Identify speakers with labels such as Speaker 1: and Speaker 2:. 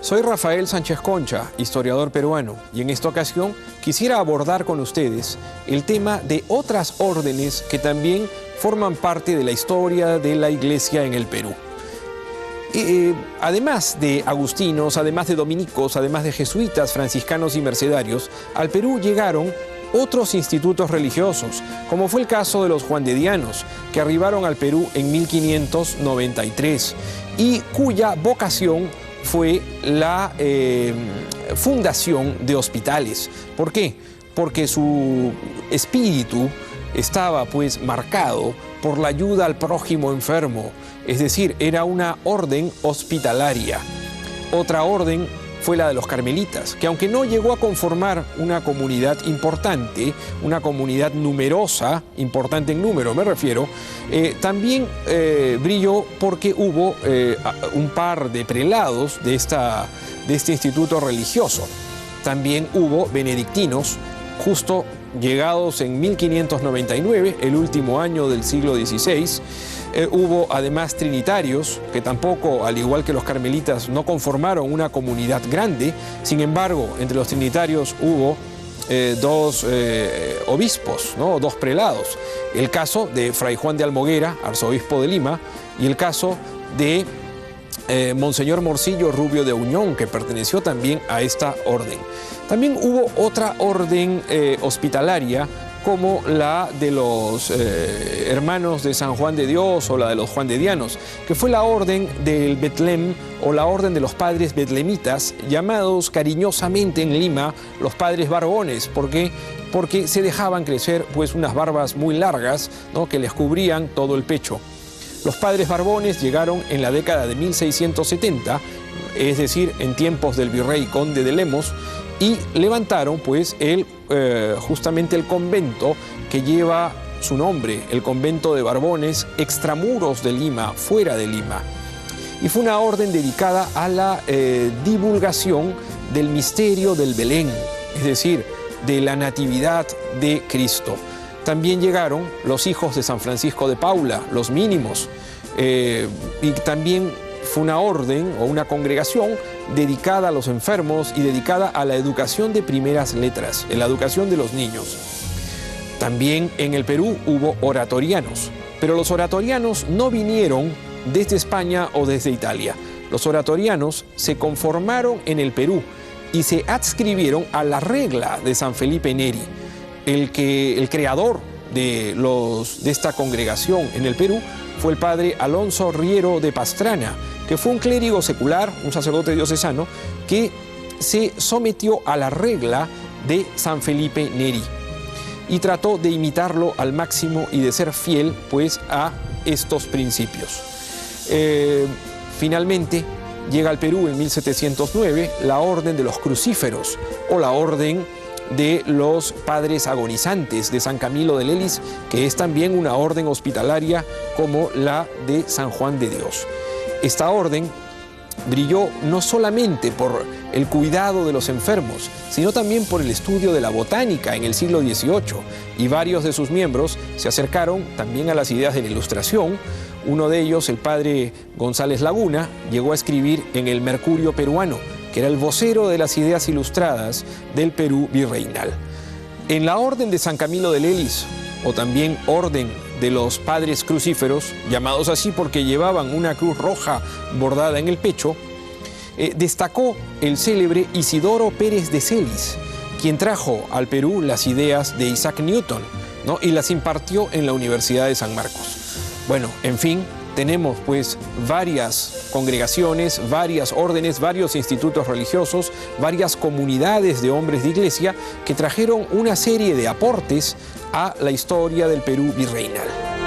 Speaker 1: Soy Rafael Sánchez Concha, historiador peruano, y en esta ocasión quisiera abordar con ustedes el tema de otras órdenes que también forman parte de la historia de la Iglesia en el Perú. Además de agustinos, además de dominicos, además de jesuitas, franciscanos y mercedarios, al Perú llegaron otros institutos religiosos, como fue el caso de los juandedianos, que arribaron al Perú en 1593 y cuya vocación fue la fundación de hospitales. ¿Por qué? Porque su espíritu estaba pues marcado por la ayuda al prójimo enfermo, es decir, era una orden hospitalaria. Otra orden fue la de los carmelitas, que aunque no llegó a conformar una comunidad importante, una comunidad numerosa, importante en número me refiero, también brilló porque hubo un par de prelados de este instituto religioso. También hubo benedictinos, justo llegados en 1599, el último año del siglo XVI. Hubo además trinitarios, que tampoco, al igual que los carmelitas, no conformaron una comunidad grande. Sin embargo, entre los trinitarios hubo dos obispos, ¿no? Dos prelados. El caso de Fray Juan de Almoguera, arzobispo de Lima, y el caso de Monseñor Morcillo Rubio de Uñón, que perteneció también a esta orden. También hubo otra orden hospitalaria, como la de los hermanos de San Juan de Dios o la de los juandedianos, que fue la orden del Betlem o la orden de los padres betlemitas, llamados cariñosamente en Lima los padres barbones. ¿Por qué? Porque se dejaban crecer pues unas barbas muy largas, ¿no?, que les cubrían todo el pecho. Los padres barbones llegaron en la década de 1670, es decir, en tiempos del virrey conde de Lemos, y levantaron pues justamente el convento que lleva su nombre, el convento de Barbones, extramuros de Lima, fuera de Lima. Y fue una orden dedicada a la divulgación del misterio del Belén, es decir, de la natividad de Cristo. También llegaron los hijos de San Francisco de Paula, los mínimos, y también fue una orden o una congregación dedicada a los enfermos y dedicada a la educación de primeras letras, en la educación de los niños. También en el Perú hubo oratorianos, pero los oratorianos no vinieron desde España o desde Italia. Los oratorianos se conformaron en el Perú y se adscribieron a la regla de San Felipe Neri, el creador de esta congregación en el Perú fue el padre Alonso Riero de Pastrana, que fue un clérigo secular, un sacerdote diocesano, que se sometió a la regla de San Felipe Neri y trató de imitarlo al máximo y de ser fiel pues a estos principios. Finalmente llega al Perú en 1709 la orden de los crucíferos o la orden de los padres agonizantes de San Camilo de Lelis, que es también una orden hospitalaria como la de San Juan de Dios. Esta orden brilló no solamente por el cuidado de los enfermos, sino también por el estudio de la botánica en el siglo XVIII, y varios de sus miembros se acercaron también a las ideas de la Ilustración. Uno de ellos, el padre González Laguna, llegó a escribir en el Mercurio Peruano, que era el vocero de las ideas ilustradas del Perú virreinal. En la orden de San Camilo de Lelis, o también orden de los padres crucíferos, llamados así porque llevaban una cruz roja bordada en el pecho, destacó el célebre Isidoro Pérez de Celis, quien trajo al Perú las ideas de Isaac Newton, ¿no?, y las impartió en la Universidad de San Marcos. Bueno, en fin, tenemos pues varias congregaciones, varias órdenes, varios institutos religiosos, varias comunidades de hombres de iglesia que trajeron una serie de aportes a la historia del Perú virreinal.